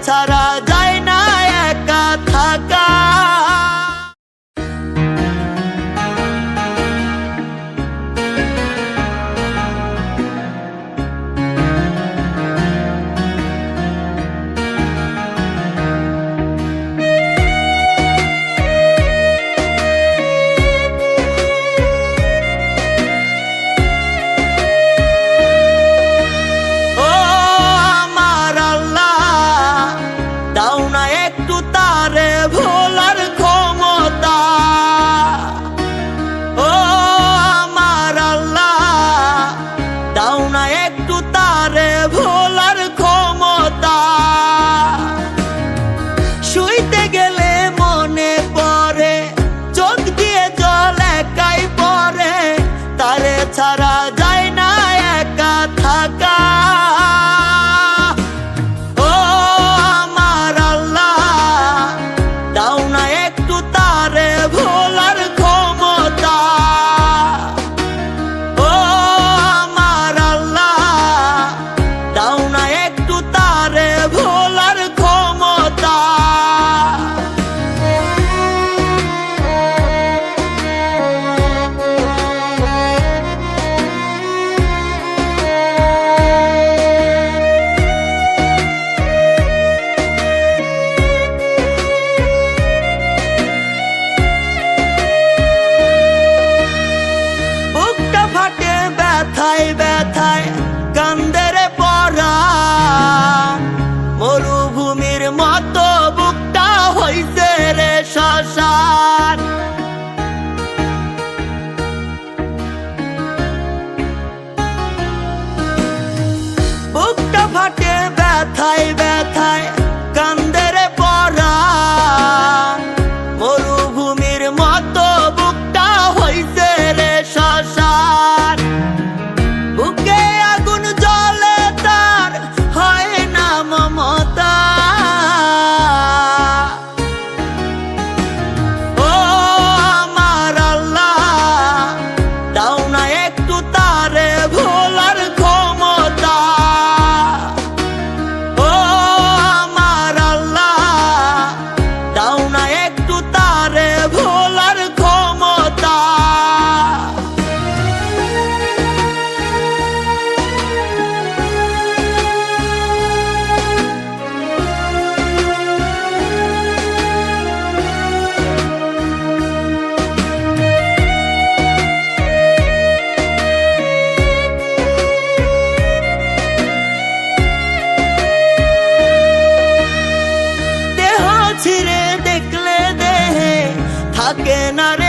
ছাড়া যায় না একা থাকা। ছাড়া যায় না একা থাকা। ও আমার আল্লাহ, দাও না একটু তারে ভোলার ক্ষমতা। ও আমার আল্লাহ, দাও না একটু তারে ভোলার ক্ষমতা। ব্যথায় ব্যথায় কান্দের পরাণ, মরুভূমির মতো বুকটা হইছে রে শ্মশান। বুকটা ফাটে ব্যথায় ব্যথায় কান্দের পরাণ, মরুভূমির মতো বুকটা হইছে রে শ্মশান। বুকে আগুন জ্বলে তার হয় না মমতা। ও আমার আল্লাহ, দাও না একটু তারে ভোলার ক্ষমতা। ও আমার আল্লাহ, দাও না একটু তারে ভোলার ক্ষমতা। ছিঁড়ে দেখলে দেহে থাকে না।